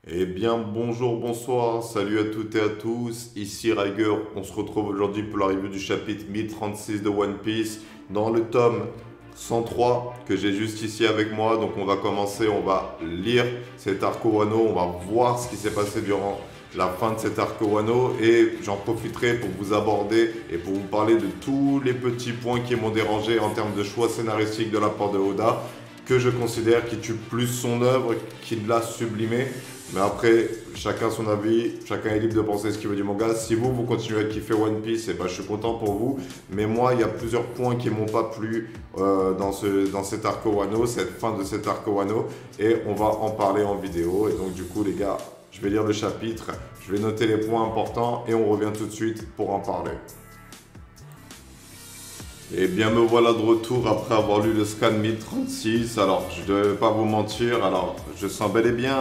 Eh bien, bonjour, bonsoir, salut à toutes et à tous, ici Riger, on se retrouve aujourd'hui pour la review du chapitre 1036 de One Piece, dans le tome 103 que j'ai juste ici avec moi. Donc on va commencer, on va lire cet arc Wano, on va voir ce qui s'est passé durant la fin de cet arc Wano, et j'en profiterai pour vous aborder et pour vous parler de tous les petits points qui m'ont dérangé en termes de choix scénaristiques de la part de Oda, que je considère qui tue plus son œuvre qu'il l'a sublimé. Mais après, chacun son avis, chacun est libre de penser ce qu'il veut du manga. Si vous continuez à kiffer One Piece, et ben, je suis content pour vous. Mais moi, il y a plusieurs points qui m'ont pas plu dans cet arc Wano, cette fin de cet arc Wano. Et on va en parler en vidéo. Et donc du coup, les gars, je vais lire le chapitre, je vais noter les points importants et on revient tout de suite pour en parler. Et bien me voilà de retour après avoir lu le scan 1036. Alors, je ne vais pas vous mentir, alors je sens bel et bien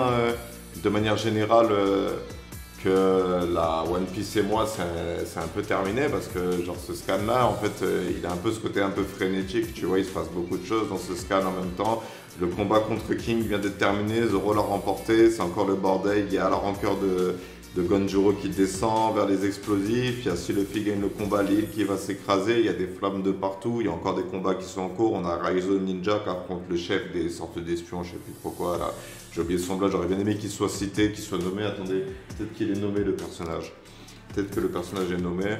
de manière générale que la One Piece et moi c'est un peu terminé, parce que genre ce scan là en fait il a un peu ce côté un peu frénétique, tu vois, il se passe beaucoup de choses dans ce scan en même temps. Le combat contre King vient d'être terminé, Zoro l'a remporté, c'est encore le bordel, il y a la rancœur de Gonjuro qui descend vers les explosifs, il y a si Luffy gagne le combat, l'île qui va s'écraser, il y a des flammes de partout, il y a encore des combats qui sont en cours, on a Raizo Ninja qui affronte le chef des sortes d'espions, je sais plus trop quoi là, j'ai oublié son blog, j'aurais bien aimé qu'il soit cité, qu'il soit nommé, attendez, peut-être qu'il est nommé le personnage, peut-être que le personnage est nommé,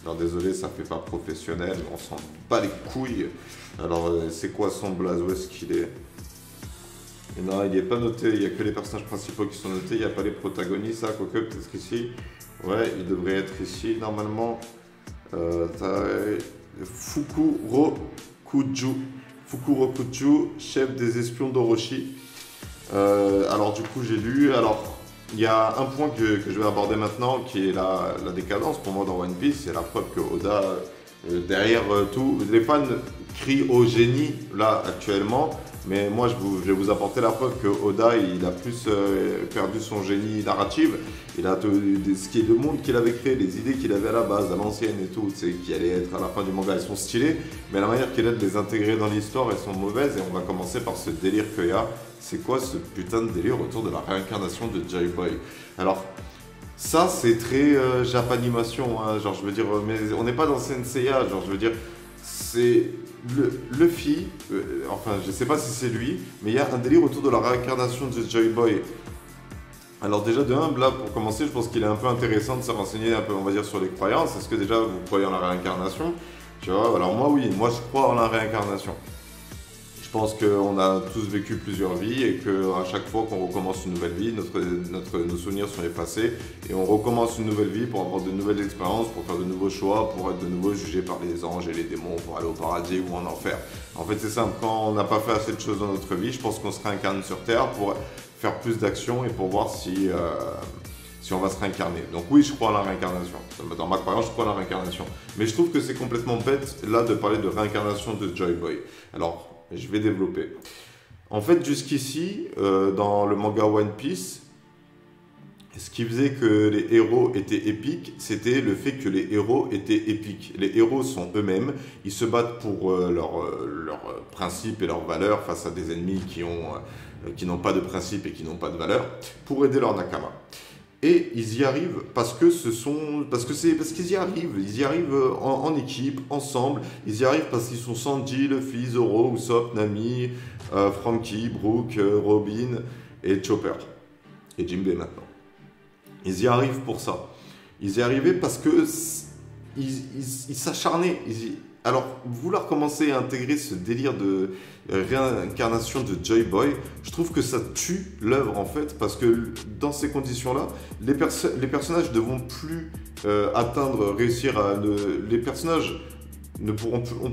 alors désolé ça fait pas professionnel, on s'en bat les couilles, alors c'est quoi son blaze, où est-ce qu'il est? Et non, il n'est pas noté, il n'y a que les personnages principaux qui sont notés, il n'y a pas les protagonistes, ça, quoique peut-être ici. Ouais, il devrait être ici, normalement. Fukurokuju, chef des espions d'Orochi. Alors du coup, j'ai lu, alors, il y a un point que je vais aborder maintenant, qui est la décadence pour moi dans One Piece, c'est la preuve que Oda, derrière tout, les fans crient au génie, là, actuellement. Mais moi, je vais vous apporter la preuve que Oda, il a plus perdu son génie narratif. Il a ce qui est le monde qu'il avait créé, les idées qu'il avait à la base, à l'ancienne et tout, qui allaient être à la fin du manga, elles sont stylées. Mais la manière qu'il a de les intégrer dans l'histoire, elles sont mauvaises. Et on va commencer par ce délire qu'il y a. C'est quoi ce putain de délire autour de la réincarnation de J-Boy? Alors, ça, c'est très Japanimation, hein, genre, je veux dire, mais on n'est pas dans Senseiya, genre, je veux dire, c'est Luffy, enfin, je sais pas si c'est lui, mais il y a un délire autour de la réincarnation de Joy-Boy. Alors déjà, de un, là, pour commencer, je pense qu'il est un peu intéressant de se renseigner un peu, on va dire, sur les croyances. Est-ce que déjà, vous croyez en la réincarnation? Tu vois, alors moi, oui, moi, je crois en la réincarnation. Je pense qu'on a tous vécu plusieurs vies et qu'à chaque fois qu'on recommence une nouvelle vie, nos souvenirs sont effacés et on recommence une nouvelle vie pour avoir de nouvelles expériences, pour faire de nouveaux choix, pour être de nouveau jugé par les anges et les démons, pour aller au paradis ou en enfer. En fait, c'est simple, quand on n'a pas fait assez de choses dans notre vie, je pense qu'on se réincarne sur Terre pour faire plus d'actions et pour voir si on va se réincarner. Donc oui, je crois à la réincarnation. Dans ma croyance, je crois à la réincarnation. Mais je trouve que c'est complètement bête, là, de parler de réincarnation de Joy-Boy. Alors, je vais développer. En fait, jusqu'ici, dans le manga One Piece, ce qui faisait que les héros étaient épiques, c'était le fait que les héros étaient épiques. Les héros sont eux-mêmes, ils se battent pour leurs principes et leurs valeurs face à des ennemis qui n'ont pas de principes et qui n'ont pas de valeurs, pour aider leur nakama. Et ils y arrivent parce qu'ils y arrivent en équipe, ensemble. Ils y arrivent parce qu'ils sont Sanji, Luffy, Zoro, Usopp, Nami, Franky, Brook, Robin et Chopper. Et Jinbei maintenant. Ils y arrivent pour ça. Ils y arrivaient parce que ils s'acharnaient. Alors, vouloir commencer à intégrer ce délire de réincarnation de Joy-Boy, je trouve que ça tue l'œuvre en fait, parce que dans ces conditions-là, les personnages ne vont plus réussir à... les personnages on ne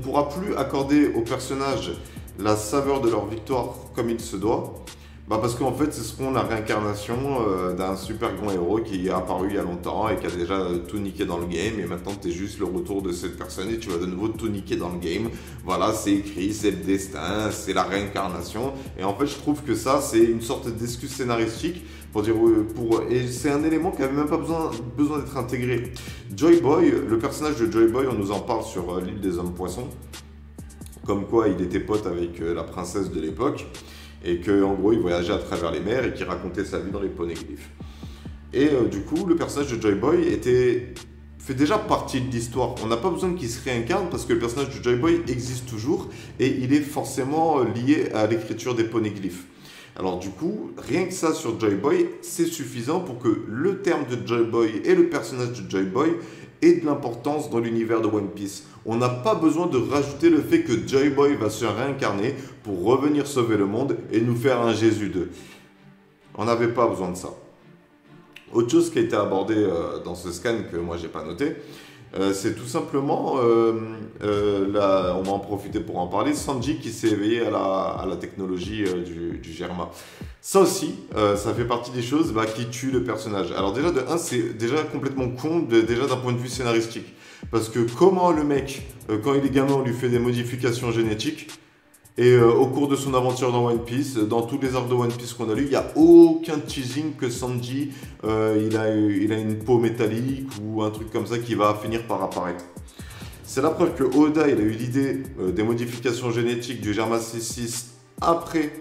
pourra plus accorder aux personnages la saveur de leur victoire comme il se doit. Parce qu'en fait, ce seront la réincarnation d'un super grand héros qui est apparu il y a longtemps et qui a déjà tout niqué dans le game. Et maintenant, tu es juste le retour de cette personne et tu vas de nouveau tout niquer dans le game. Voilà, c'est écrit, c'est le destin, c'est la réincarnation. Et en fait, je trouve que ça, c'est une sorte d'excuse scénaristique pour dire... et c'est un élément qui n'avait même pas besoin d'être intégré. Joy-Boy, le personnage de Joy-Boy, on nous en parle sur l'île des hommes poissons. Comme quoi, il était pote avec la princesse de l'époque. Et qu'en gros, il voyageait à travers les mers et qu'il racontait sa vie dans les poneglyphes. Et du coup, le personnage de Joy Boy fait déjà partie de l'histoire. On n'a pas besoin qu'il se réincarne parce que le personnage de Joy Boy existe toujours et il est forcément lié à l'écriture des poneglyphes. Alors du coup, rien que ça sur Joy Boy, c'est suffisant pour que le terme de Joy Boy et le personnage de Joy Boy aient de l'importance dans l'univers de One Piece. On n'a pas besoin de rajouter le fait que Joy Boy va se réincarner pour revenir sauver le monde et nous faire un Jésus 2. On n'avait pas besoin de ça. Autre chose qui a été abordée dans ce scan que moi j'ai pas noté, c'est tout simplement, là, on va en profiter pour en parler, Sanji qui s'est éveillé à la technologie du Germa. Ça aussi, ça fait partie des choses qui tuent le personnage. Alors déjà, de 1, c'est déjà complètement con, déjà d'un point de vue scénaristique. Parce que comment le mec, quand il est gamin, on lui fait des modifications génétiques, et au cours de son aventure dans One Piece, dans tous les arcs de One Piece qu'on a lu, il n'y a aucun teasing que Sanji, il a une peau métallique ou un truc comme ça qui va finir par apparaître. C'est la preuve que Oda il a eu l'idée des modifications génétiques du Germa C6 après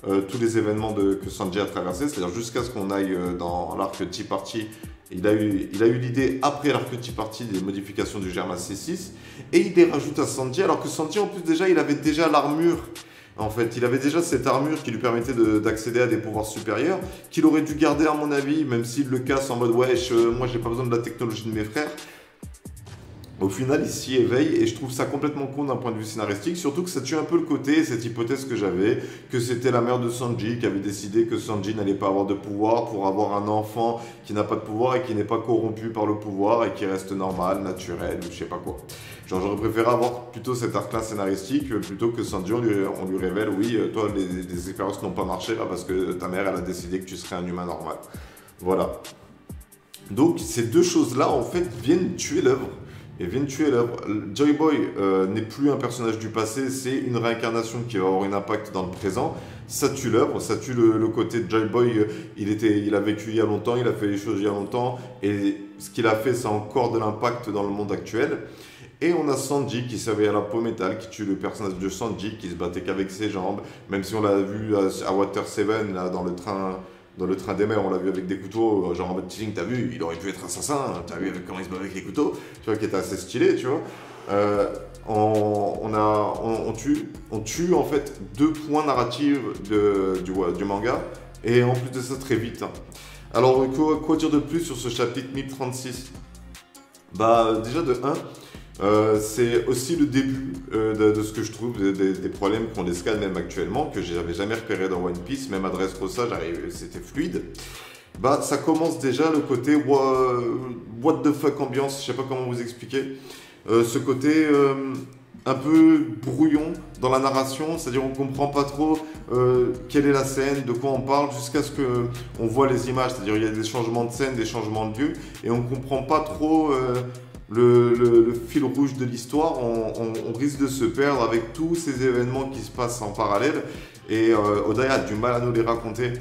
tous les événements que Sanji a traversés, c'est-à-dire jusqu'à ce qu'on aille dans l'arc Tea Party. Il a eu l'idée après l'arc Tea Party des modifications du Germa C6 et il les rajoute à Sanji alors que Sanji en plus déjà il avait déjà l'armure. En fait, il avait déjà cette armure qui lui permettait d'accéder à des pouvoirs supérieurs qu'il aurait dû garder à mon avis, même s'il le casse en mode ouais, moi j'ai pas besoin de la technologie de mes frères. Au final, il s'y éveille et je trouve ça complètement con d'un point de vue scénaristique, surtout que ça tue un peu le côté, cette hypothèse que j'avais, que c'était la mère de Sanji qui avait décidé que Sanji n'allait pas avoir de pouvoir pour avoir un enfant qui n'a pas de pouvoir et qui n'est pas corrompu par le pouvoir et qui reste normal, naturel ou je sais pas quoi. Genre j'aurais préféré avoir plutôt cet arc-là scénaristique plutôt que Sanji, on lui révèle, oui, toi les expériences n'ont pas marché là parce que ta mère elle a décidé que tu serais un humain normal. Voilà. Donc ces deux choses-là en fait viennent tuer l'œuvre. Et viennent tuer l'œuvre. Joy Boy n'est plus un personnage du passé, c'est une réincarnation qui va avoir un impact dans le présent. Ça tue l'œuvre, ça tue le côté de Joy Boy. Il a vécu il y a longtemps, il a fait les choses il y a longtemps, et ce qu'il a fait, ça a encore de l'impact dans le monde actuel. Et on a Sanji qui s'éveille à la peau métal, qui tue le personnage de Sanji, qui se battait qu'avec ses jambes, même si on l'a vu à Water 7, là, dans le train des mers, on l'a vu avec des couteaux, genre en mode teasing, t'as vu, il aurait pu être assassin, t'as vu avec comment il se bat avec les couteaux, tu vois, qui était assez stylé, tu vois. On tue en fait deux points narratifs du manga, et en plus de ça, très vite. Hein. Alors, quoi dire de plus sur ce chapitre 1036 ? Déjà de 1, c'est aussi le début de ce que je trouve des problèmes qu'ont les scans même actuellement, que j'avais jamais repéré dans One Piece, même à Dressrosa, c'était fluide. Ça commence déjà le côté what the fuck ambiance, je sais pas comment vous expliquer. Ce côté un peu brouillon dans la narration, c'est-à-dire on comprend pas trop quelle est la scène, de quoi on parle, jusqu'à ce qu'on voit les images, c'est-à-dire il y a des changements de scène, des changements de lieu, et on comprend pas trop le fil rouge de l'histoire. On risque de se perdre avec tous ces événements qui se passent en parallèle, et Oda a du mal à nous les raconter.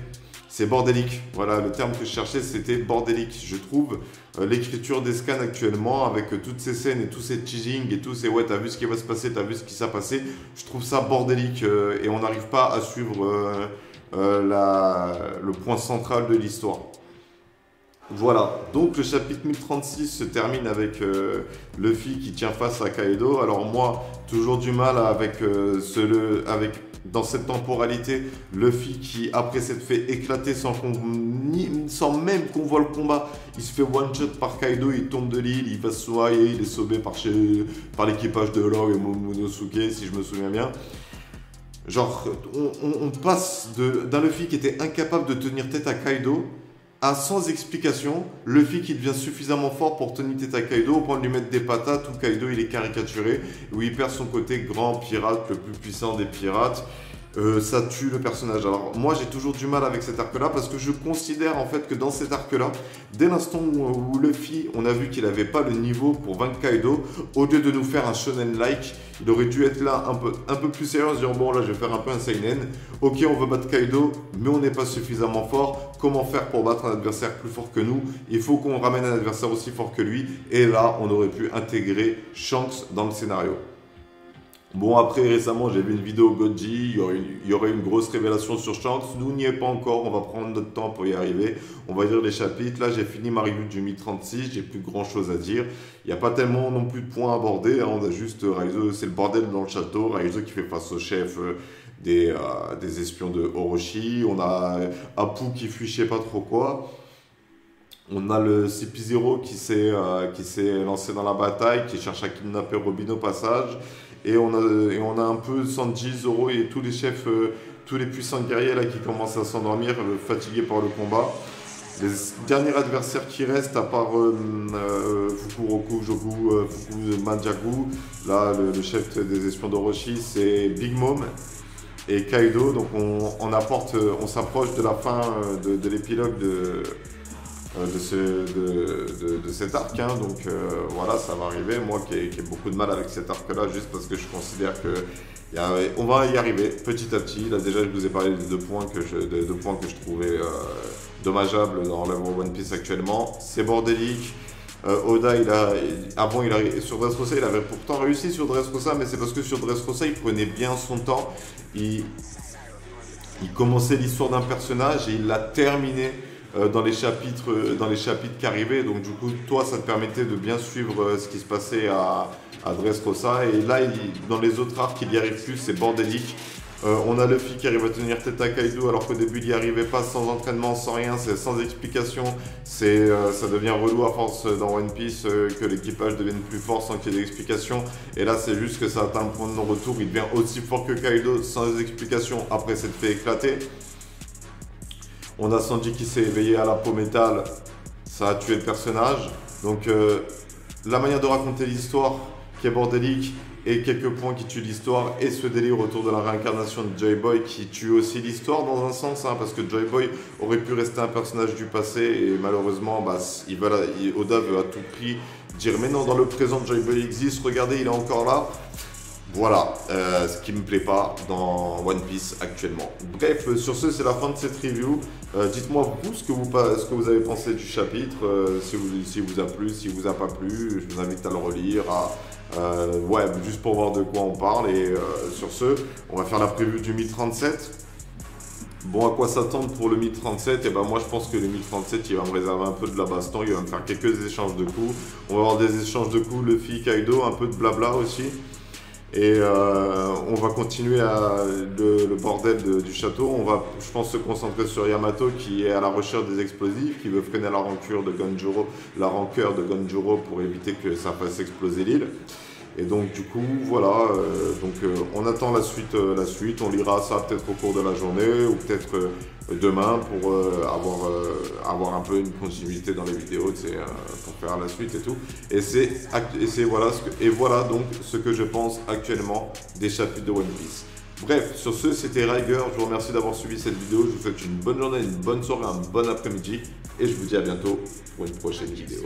C'est bordélique. Voilà, le terme que je cherchais, c'était bordélique. Je trouve l'écriture des scans actuellement, avec toutes ces scènes et tous ces teasings et tous ces ouais, t'as vu ce qui va se passer, t'as vu ce qui s'est passé, je trouve ça bordélique et on n'arrive pas à suivre le point central de l'histoire. Voilà, donc le chapitre 1036 se termine avec Luffy qui tient face à Kaido. Alors moi, toujours du mal avec dans cette temporalité, Luffy qui, après s'être fait éclater sans même qu'on voit le combat, il se fait one-shot par Kaido, il tombe de l'île, il va se noyer, il est sauvé par l'équipage de Law et Momonosuke, si je me souviens bien. Genre, on passe d'un Luffy qui était incapable de tenir tête à Kaido à sans explication, Luffy qui devient suffisamment fort pour tenir tête à Kaido au point de lui mettre des patates où Kaido il est caricaturé, où il perd son côté grand pirate, le plus puissant des pirates. Ça tue le personnage. Alors moi j'ai toujours du mal avec cet arc là parce que je considère en fait que dans cet arc là, dès l'instant où Luffy, on a vu qu'il n'avait pas le niveau pour vaincre Kaido, au lieu de nous faire un shonen like, il aurait dû être là un peu plus sérieux en se disant bon là je vais faire un peu un seinen, ok on veut battre Kaido mais on n'est pas suffisamment fort, comment faire pour battre un adversaire plus fort que nous, il faut qu'on ramène un adversaire aussi fort que lui, et là on aurait pu intégrer Shanks dans le scénario. Bon, après, récemment, j'ai vu une vidéo Goji, il y aurait une grosse révélation sur Shanks. Nous, n'y est pas encore, on va prendre notre temps pour y arriver. On va lire les chapitres. Là, j'ai fini ma review du Mi-36, j'ai plus grand chose à dire. Il n'y a pas tellement non plus de points à aborder, hein. On a juste Raizo, c'est le bordel dans le château. Raizo qui fait face au chef des espions de Orochi. On a Apu qui fuit je sais pas trop quoi. On a le CP0 qui s'est lancé dans la bataille, qui cherche à kidnapper Robin au passage. Et on a un peu Sanji, Zoro et tous les chefs, tous les puissants guerriers là, qui commencent à s'endormir, fatigués par le combat. Les derniers adversaires qui restent, à part Fukuroku, Jogu, Fuku Manjaku, là le chef des espions d'Orochi, c'est Big Mom et Kaido. Donc on s'approche de la fin de l'épilogue de cet arc, hein. Donc voilà, ça va arriver. Moi qui ai beaucoup de mal avec cet arc là, juste parce que je considère que on va y arriver petit à petit. Là déjà je vous ai parlé des deux points que je trouvais dommageables dans l'œuvre One Piece actuellement. C'est bordélique. Oda, sur Dressrosa, il avait pourtant réussi sur Dressrosa, mais c'est parce que sur Dressrosa, il prenait bien son temps. Il commençait l'histoire d'un personnage et il l'a terminé dans les chapitres qui arrivaient. Donc du coup, toi, ça te permettait de bien suivre ce qui se passait à Dressrosa. Et là, dans les autres arcs, il n'y arrive plus, c'est bordélique. On a Luffy qui arrive à tenir tête à Kaido alors qu'au début il n'y arrivait pas, sans entraînement, sans rien, c'est sans explication. Ça devient relou à force dans One Piece que l'équipage devienne plus fort sans qu'il y ait d'explication. Et là c'est juste que ça atteint le point de non-retour, il devient aussi fort que Kaido sans explication après s'être fait éclater. On a Sanji qui s'est éveillé à la peau métal, ça a tué le personnage. Donc la manière de raconter l'histoire qui est bordélique, et quelques points qui tuent l'histoire, et ce délire autour de la réincarnation de Joy Boy qui tue aussi l'histoire dans un sens, hein, parce que Joy Boy aurait pu rester un personnage du passé, et malheureusement, Oda veut à tout prix dire mais non, dans le présent, Joy Boy existe, regardez, il est encore là. Voilà, ce qui me plaît pas dans One Piece actuellement. Bref, sur ce, c'est la fin de cette review. Dites-moi vous ce que vous avez pensé du chapitre, si vous a plu, si vous a pas plu. Je vous invite à le relire, juste pour voir de quoi on parle. Et sur ce, on va faire la preview du Mi-37. Bon, à quoi s'attendre pour le Mi-37? Et ben moi je pense que le Mi-37 il va me réserver un peu de la baston, il va me faire quelques échanges de coups. On va avoir des échanges de coups, Luffy, Kaido, un peu de blabla aussi. Et on va continuer le bordel du château. On va, je pense, se concentrer sur Yamato qui est à la recherche des explosifs, qui veut freiner la rancœur de Gonjuro pour éviter que ça fasse exploser l'île. Et donc du coup, voilà, on attend la suite, on lira ça peut-être au cours de la journée ou peut-être demain pour avoir un peu une continuité dans les vidéos, pour faire la suite et tout. Voilà donc ce que je pense actuellement des chapitres de One Piece. Bref, sur ce, c'était Riger, je vous remercie d'avoir suivi cette vidéo, je vous souhaite une bonne journée, une bonne soirée, un bon après-midi et je vous dis à bientôt pour une prochaine vidéo.